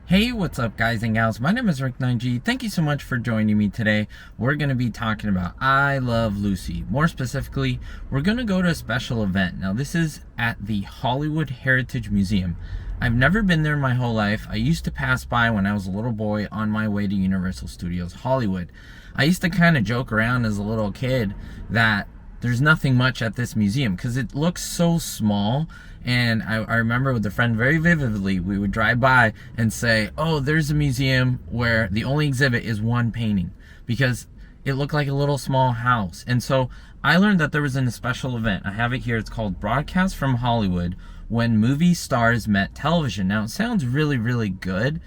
Hey, what's up, guys and gals? My name is Rick 9G. Thank you so much for joining me today. We're going to be talking about I Love Lucy. More specifically, we're going to go to a special event. Now, this is at the Hollywood Heritage Museum. I've never been there my whole life. I used to pass by when I was a little boy on my way to Universal Studios Hollywood. I used to kind of joke around as a little kid that there's nothing much at this museum because it looks so small. And I remember with a friend very vividly, we would drive by and say, oh, there's a museum where the only exhibit is one painting because it looked like a little small house. And so I learned that there was a special event. I have it here. It's called Broadcast from Hollywood, When Movie Stars Met Television. Now, it sounds really, really good.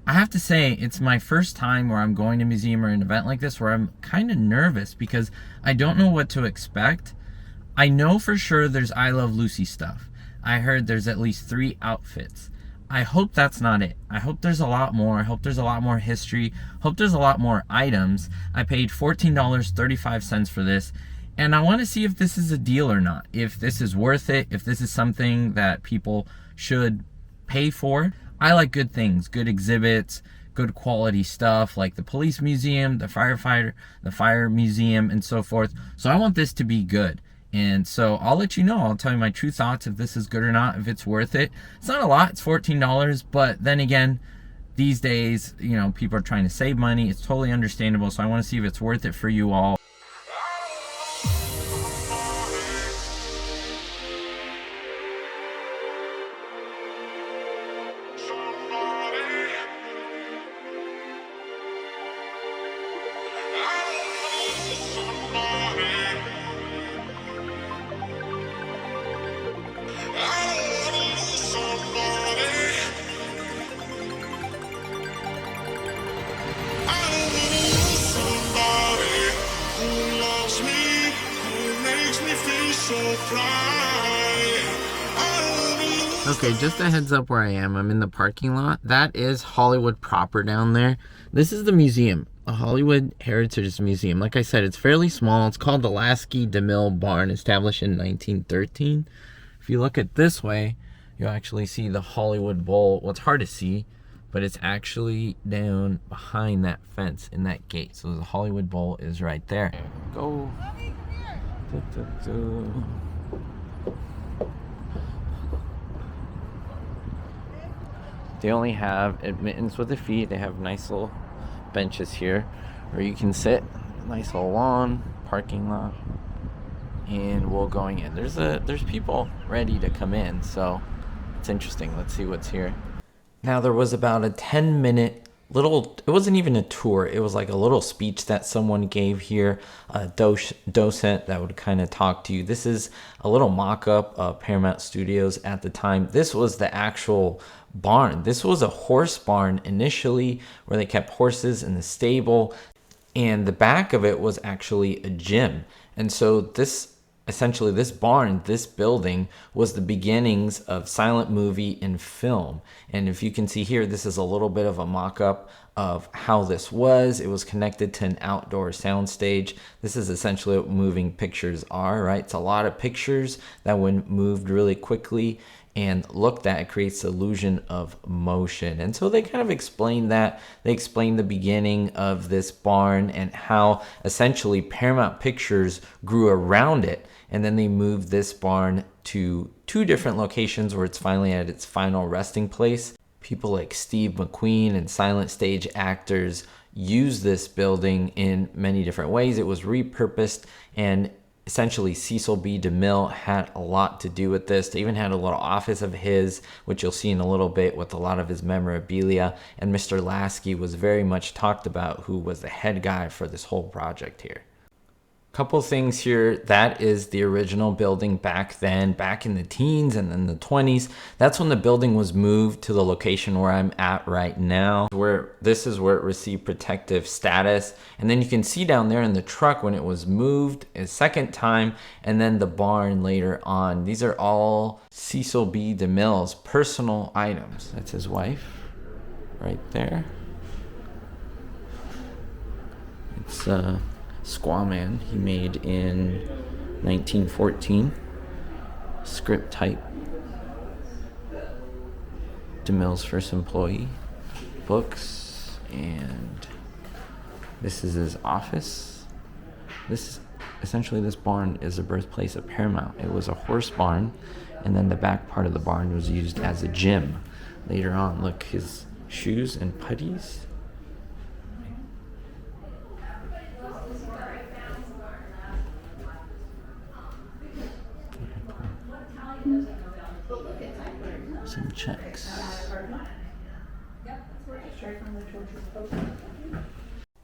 I have to say, it's my first time where I'm going to a museum or an event like this where I'm kind of nervous because I don't know what to expect. I know for sure there's I Love Lucy stuff. I heard there's at least 3 outfits. I hope that's not it. I hope there's a lot more. I hope there's a lot more history. Hope there's a lot more items. I paid $14.35 for this, and I want to see if this is a deal or not. If this is worth it, if this is something that people should pay for. I like good things, good exhibits, good quality stuff like the police museum, the fire museum, and so forth. So I want this to be good. And so I'll let you know. I'll tell you my true thoughts if this is good or not, if it's worth it. It's not a lot. It's $14. But then again, these days, people are trying to save money. It's totally understandable. So I want to see if it's worth it for you all. Okay, just a heads up where I am. I'm in the parking lot. That is Hollywood proper down there. This is the museum, a Hollywood Heritage Museum. Like I said, it's fairly small. It's called the Lasky DeMille Barn, established in 1913. If you look at this way, you'll actually see the Hollywood Bowl. Well, it's hard to see, but it's actually down behind that fence in that gate. So the Hollywood Bowl is right there. Go. They only have admittance with the feet. They have nice little benches here where you can sit. Nice little lawn, parking lot, and we're going in. There's people ready to come in, so it's interesting. Let's see what's here. Now there was about a 10-minute it wasn't even a tour. It was like a little speech that someone gave here, a docent that would kind of talk to you. This is a little mock-up of Paramount Studios at the time. This was the actual barn. This was a horse barn initially where they kept horses in the stable, and the back of it was actually a gym. And so this barn, this building, was the beginnings of silent movie and film. And if you can see here, this is a little bit of a mock-up of how this was. It was connected to an outdoor soundstage. This is essentially what moving pictures are, right? It's a lot of pictures that when moved really quickly and looked at, it creates the illusion of motion. And so they kind of explained that. They explained the beginning of this barn and how essentially Paramount Pictures grew around it. And then they moved this barn to 2 different locations where it's finally at its final resting place. People like Steve McQueen and silent stage actors used this building in many different ways. It was repurposed, and essentially Cecil B. DeMille had a lot to do with this. They even had a little office of his, which you'll see in a little bit, with a lot of his memorabilia. And Mr. Lasky was very much talked about, who was the head guy for this whole project here. Couple things here. That is the original building back then, back in the teens and then the 20s. That's when the building was moved to the location where I'm at right now. This is where it received protective status. And then you can see down there in the truck when it was moved a second time, and then the barn later on. These are all Cecil B. DeMille's personal items. That's his wife right there. It's Squaw Man he made in 1914, script type. DeMille's first employee. books, and this is his office. This barn is the birthplace of Paramount. It was a horse barn, and then the back part of the barn was used as a gym later on. Look, his shoes and putties. Some checks.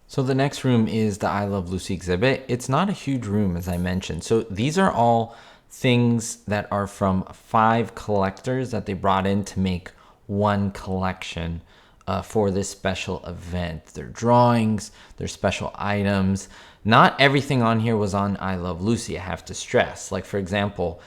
So the next room is the I Love Lucy exhibit. It's not a huge room, as I mentioned. So these are all things that are from 5 collectors that they brought in to make one collection for this special event. Their drawings, their special items. Not everything on here was on I Love Lucy, I have to stress. Like, for example,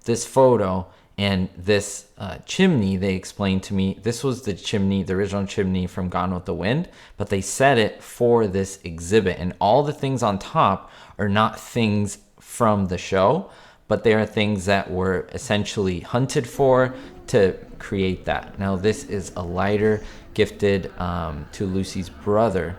this photo and this chimney, they explained to me, this was the chimney, the original chimney from Gone with the Wind, but they set it for this exhibit. And all the things on top are not things from the show, but they are things that were essentially hunted for to create that. Now, this is a lighter gifted to Lucy's brother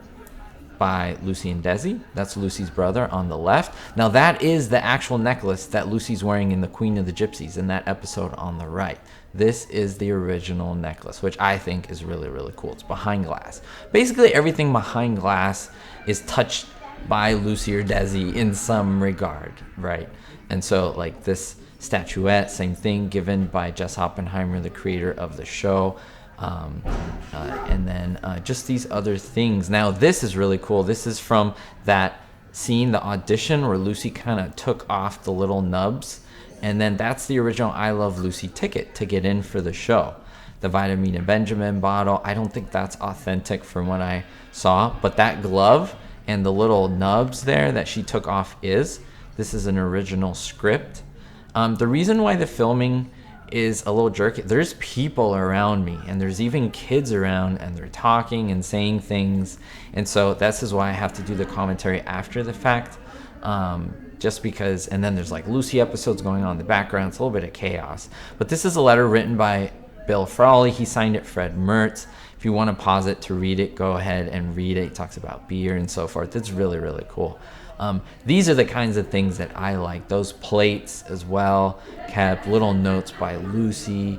by Lucy and Desi. That's Lucy's brother on the left. Now that is the actual necklace that Lucy's wearing in The Queen of the Gypsies in that episode on the right. This is the original necklace, which I think is really, really cool. It's behind glass. Basically everything behind glass is touched by Lucy or Desi in some regard, right? And so like this statuette, same thing, given by Jess Oppenheimer, the creator of the show. And then just these other things. Now this is really cool. This is from that scene, the audition, where Lucy kind of took off the little nubs, and then that's the original I Love Lucy ticket to get in for the show. The Vitamin Benjamin bottle, I don't think that's authentic from what I saw, but that glove and the little nubs there that she took off this is an original script. The reason why the filming is a little jerky, there's people around me, and there's even kids around, and they're talking and saying things, and so this is why I have to do the commentary after the fact, just because. And then there's like Lucy episodes going on in the background. It's a little bit of chaos, but this is a letter written by Bill Frawley. He signed it Fred Mertz. If you want to pause it to read it, go ahead and read it. He talks about beer and so forth. It's really, really cool. These are the kinds of things that I like. Those plates as well, kept little notes by Lucy,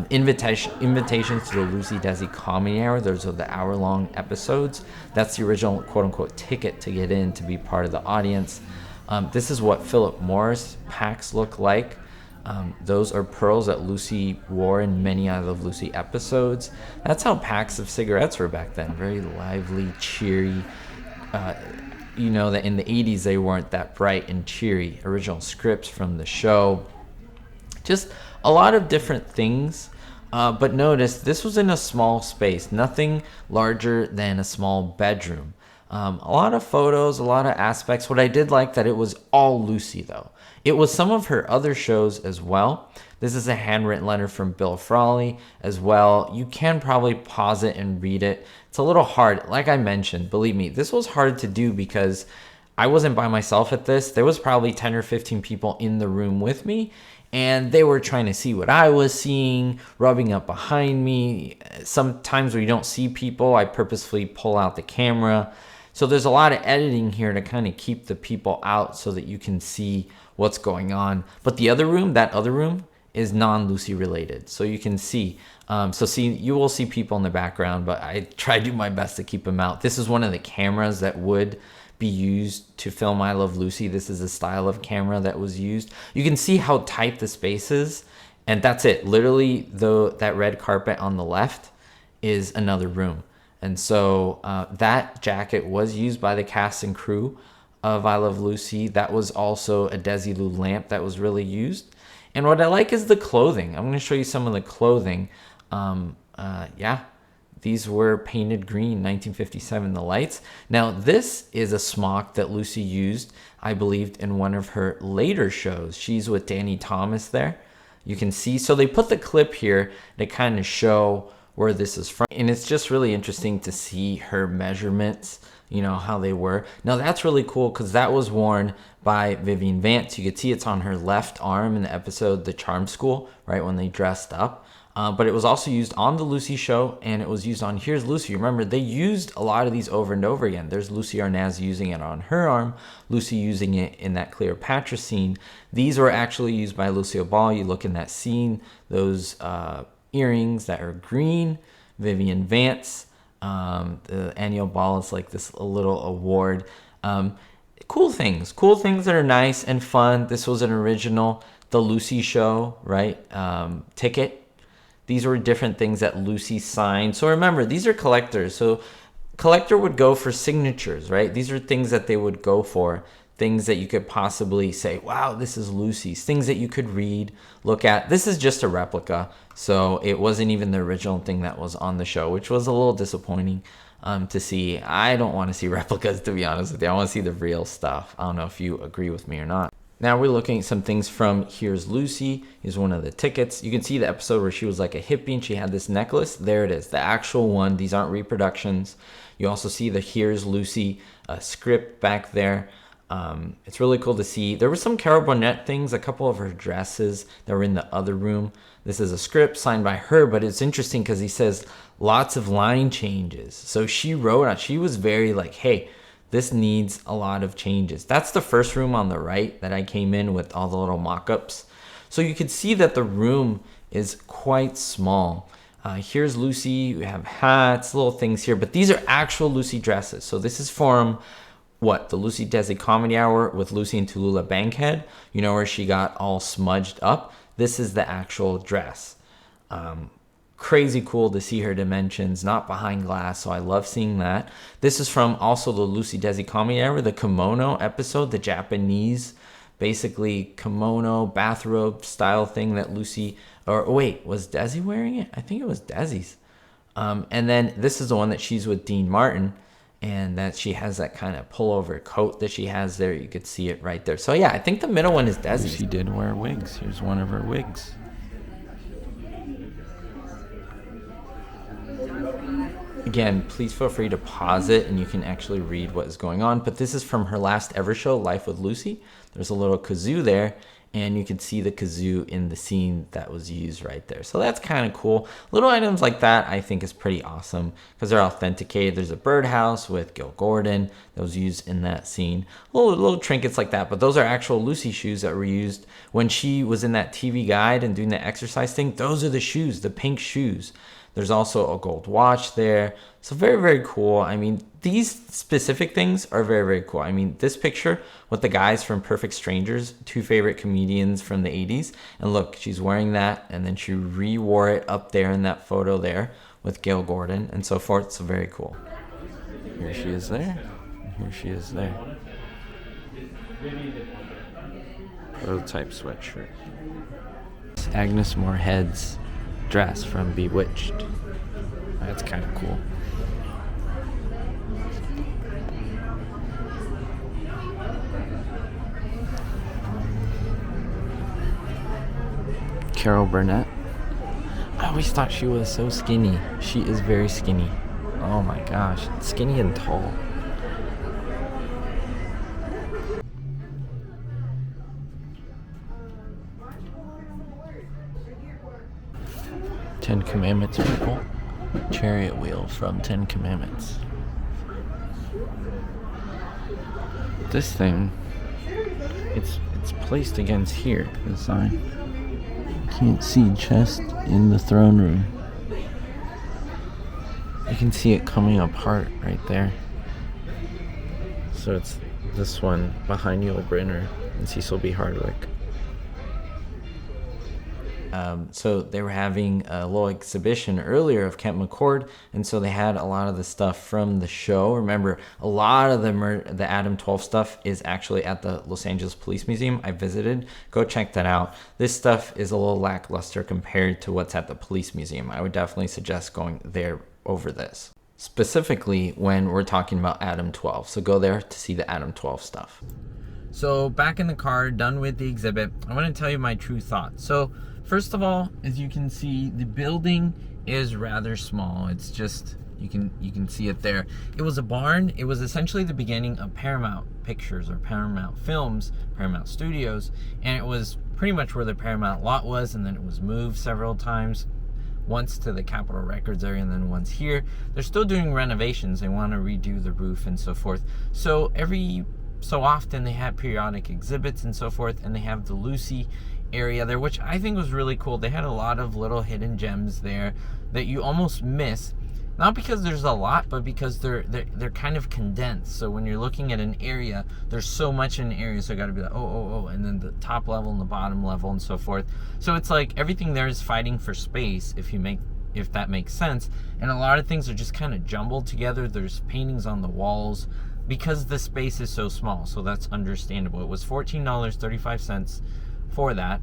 invitations to the Lucy Desi Comedy Hour. Those are the hour-long episodes. That's the original quote-unquote ticket to get in to be part of the audience. This is what Philip Morris packs look like. Those are pearls that Lucy wore in many I Love Lucy episodes. That's how packs of cigarettes were back then. Very lively, cheery. You know that in the 80s they weren't that bright and cheery. Original scripts from the show. Just a lot of different things. But notice this was in a small space. Nothing larger than a small bedroom. A lot of photos, a lot of aspects. What I did like that it was all Lucy though. It was some of her other shows as well. This is a handwritten letter from Bill Frawley as well. You can probably pause it and read it. It's a little hard. Like I mentioned, believe me, this was hard to do because I wasn't by myself at this. There was probably 10 or 15 people in the room with me, and they were trying to see what I was seeing, rubbing up behind me. Sometimes when you don't see people, I purposefully pull out the camera. So there's a lot of editing here to kind of keep the people out so that you can see what's going on. But the other room, that other room, is non-Lucy related. So you can see. You will see people in the background, but I try to do my best to keep them out. This is one of the cameras that would be used to film I Love Lucy. This is a style of camera that was used. You can see how tight the space is, and that's it. Literally, that red carpet on the left is another room. And so that jacket was used by the cast and crew of I Love Lucy. That was also a Desilu lamp that was really used. And what I like is the clothing. I'm going to show you some of the clothing. These were painted green, 1957, the lights. Now, this is a smock that Lucy used, I believed, in one of her later shows. She's with Danny Thomas there. You can see. So they put the clip here to kind of show where this is from. And it's just really interesting to see her measurements, you know, how they were. Now, that's really cool because that was worn by Vivian Vance. You could see it's on her left arm in the episode The Charm School, right, when they dressed up. But it was also used on the Lucy show, and it was used on Here's Lucy. Remember, they used a lot of these over and over again. There's Lucy Arnaz using it on her arm, Lucy using it in that Cleopatra scene. These were actually used by Lucille Ball. You look in that scene, those earrings that are green, Vivian Vance. The annual ball is like this little award. Cool things that are nice and fun. This was an original, the Lucy show, right? Ticket. These were different things that Lucy signed. So remember, these are collectors. So collector would go for signatures, right? These are things that they would go for. Things that you could possibly say, wow, this is Lucy's. Things that you could read, look at. This is just a replica. So it wasn't even the original thing that was on the show, which was a little disappointing to see. I don't want to see replicas, to be honest with you. I want to see the real stuff. I don't know if you agree with me or not. Now we're looking at some things from Here's Lucy. Here's one of the tickets. You can see the episode where she was like a hippie and she had this necklace. There it is, the actual one. These aren't reproductions. You also see the Here's Lucy script back there. It's really cool to see. There were some Carol Burnett things, a couple of her dresses that were in the other room. This is a script signed by her, but it's interesting because he says lots of line changes. So she wrote on, she was very like, hey, this needs a lot of changes. That's the first room on the right that I came in with all the little mock-ups. So you can see that the room is quite small. Here's Lucy. We have hats, little things here, but these are actual Lucy dresses. So this is from what? The Lucy Desi Comedy Hour with Lucy and Tallulah Bankhead. You know, where she got all smudged up. This is the actual dress. Crazy cool to see her dimensions, not behind glass, so I love seeing that. This is from also the Lucy Desi Comedy Hour, the kimono episode, the Japanese, basically kimono, bathrobe style thing that Lucy, or wait, was Desi wearing it? I think it was Desi's. And then this is the one that she's with Dean Martin, and that she has that kind of pullover coat that she has there. You could see it right there. So yeah, I think the middle one is Desi's. She did wear wigs. Here's one of her wigs. Again, please feel free to pause it and you can actually read what is going on. But this is from her last ever show, Life with Lucy. There's a little kazoo there, and you can see the kazoo in the scene that was used right there. So that's kind of cool. Little items like that I think is pretty awesome because they're authenticated. There's a birdhouse with Gil Gordon that was used in that scene. Little trinkets like that, but those are actual Lucy shoes that were used when she was in that TV guide and doing the exercise thing. Those are the shoes, the pink shoes. There's also a gold watch there. So very, very cool. I mean, these specific things are very, very cool. I mean, this picture with the guys from Perfect Strangers, two favorite comedians from the 80s. And look, she's wearing that, and then she re-wore it up there in that photo there with Gil Gordon and so forth. So very cool. Here she is there. Here she is there. Prototype sweatshirt. It's Agnes Moorehead's dress from Bewitched. That's kind of cool. Carol Burnett. I always thought she was so skinny. She is very skinny. Oh my gosh, skinny and tall. Ten Commandments people. Chariot wheel from 10 Commandments. This thing, it's placed against here because I can't see chest in the throne room. You can see it coming apart right there. So it's this one behind Yul Brynner and Cecil B. Hardwick. So they were having a little exhibition earlier of Kent McCord, and so they had a lot of the stuff from the show. Remember, a lot of the Adam 12 stuff is actually at the Los Angeles Police Museum. I visited. Go check that out. This stuff is a little lackluster compared to what's at the Police Museum. I would definitely suggest going there over this, specifically when we're talking about Adam 12. So go there to see the Adam 12 stuff. So back in the car, done with the exhibit, I want to tell you my true thoughts. So first of all, as you can see, the building is rather small. It's just, you can see it there. It was a barn. It was essentially the beginning of Paramount Pictures or Paramount Films, Paramount Studios, and it was pretty much where the Paramount lot was, and then it was moved several times. once to the Capitol Records area and then once here. They're still doing renovations. They want to redo the roof and so forth. So every so often they have periodic exhibits and so forth, and they have the Lucy area there, which I think was really cool. They had a lot of little hidden gems there that you almost miss. Not because there's a lot, but because they're kind of condensed. So when you're looking at an area, there's so much in an area, so you got to be like, oh, and then the top level and the bottom level and so forth. So it's like everything there is fighting for space, if that makes sense. And a lot of things are just kind of jumbled together. There's paintings on the walls because the space is so small. So that's understandable. It was $14.35 for that.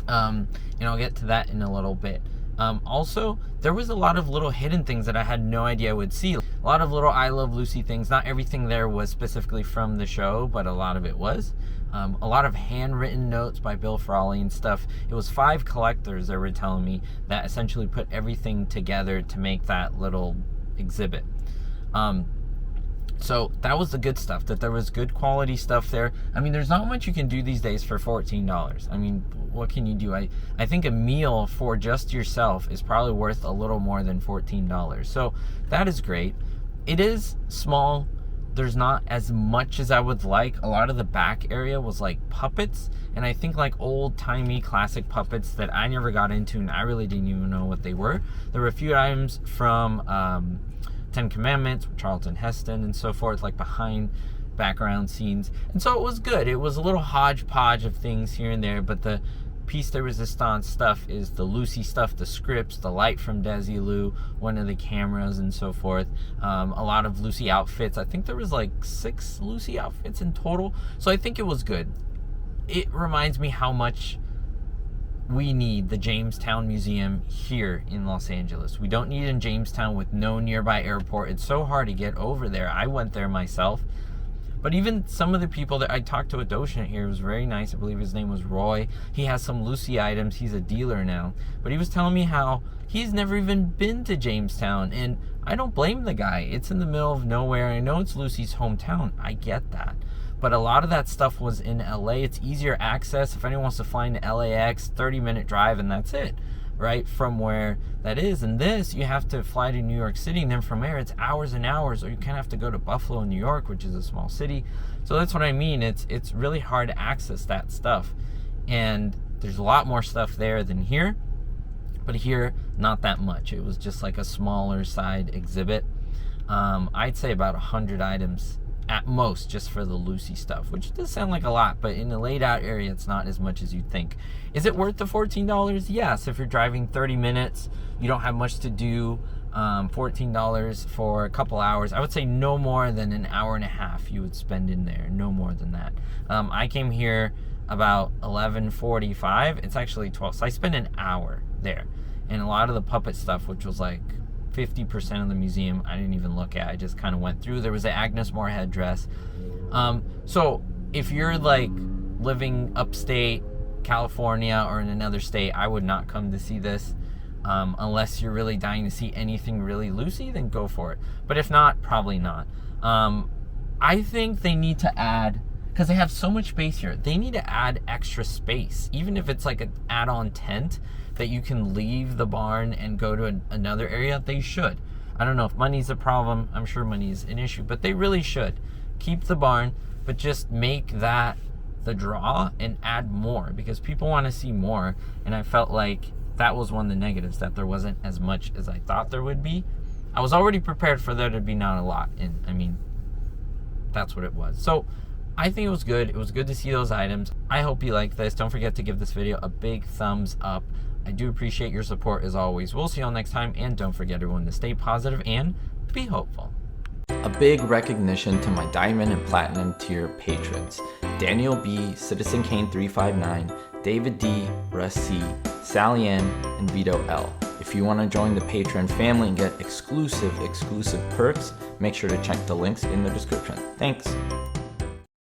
And I'll get to that in a little bit. Also, there was a lot of little hidden things that I had no idea I would see. A lot of little I Love Lucy things. Not everything there was specifically from the show, but a lot of it was. A lot of handwritten notes by Bill Frawley and stuff. It was 5 collectors, they were telling me, that essentially put everything together to make that little exhibit. So that was the good stuff, that there was good quality stuff there. I mean, there's not much you can do these days for $14. I mean, what can you do? I think a meal for just yourself is probably worth a little more than $14. So that is great. It is small. There's not as much as I would like. A lot of the back area was like puppets, and I think like old-timey classic puppets that I never got into, and I really didn't even know what they were. There were a few items from 10 Commandments with Charlton Heston and so forth, like behind background scenes. And so it was good. It was a little hodgepodge of things here and there, but the piece de resistance stuff is the Lucy stuff, the scripts, the light from Desilu, one of the cameras and so forth. A lot of Lucy outfits. I think there was like 6 Lucy outfits in total. So I think it was good. It reminds me how much we need the Jamestown Museum here in Los Angeles. We don't need it in Jamestown with no nearby airport. It's so hard to get over there. I went there myself. But even some of the people that I talked to, a docent here, was very nice. I believe his name was Roy. He has some Lucy items. He's a dealer now. But he was telling me how he's never even been to Jamestown. And I don't blame the guy. It's in the middle of nowhere. I know it's Lucy's hometown. I get that. But a lot of that stuff was in LA. It's easier access. If anyone wants to fly into LAX, 30-minute drive, and that's it, right, from where that is. And this, you have to fly to New York City, and then from there, it's hours and hours, or you kind of have to go to Buffalo, New York, which is a small city. So that's what I mean. It's really hard to access that stuff. And there's a lot more stuff there than here. But here, not that much. It was just like a smaller side exhibit. I'd say about 100 items at most, just for the Lucy stuff, which does sound like a lot, but in the laid out area, it's not as much as you'd think. Is it worth the $14? Yes. If you're driving 30 minutes, you don't have much to do, $14 for a couple hours, I would say no more than an hour and a half you would spend in there, no more than that. I came here about 11:45. It's actually 12, so I spent an hour there. And a lot of the puppet stuff, which was like 50% of the museum, I didn't even look at. I just kind of went through. There was an Agnes Moorehead dress. So if you're like living upstate California or in another state, I would not come to see this. Unless you're really dying to see anything really Lucy, then go for it. But if not, probably not. I think they need to add, because they have so much space here, they need to add extra space. Even if it's like an add-on tent that you can leave the barn and go to another area, they should. I don't know if money's a problem. I'm sure money's an issue, but they really should. Keep the barn, but just make that the draw and add more, because people want to see more. And I felt like that was one of the negatives, that there wasn't as much as I thought there would be. I was already prepared for there to be not a lot, and I mean, that's what it was. So I think it was good. It was good to see those items. I hope you like this. Don't forget to give this video a big thumbs up. I do appreciate your support as always. We'll see you all next time, and don't forget, everyone, to stay positive and be hopeful. A big recognition to my Diamond and Platinum tier patrons: Daniel B, Citizen Kane 359, David D, Russ C, Sally N, and Vito L. If you want to join the Patreon family and get exclusive perks, make sure to check the links in the description. Thanks.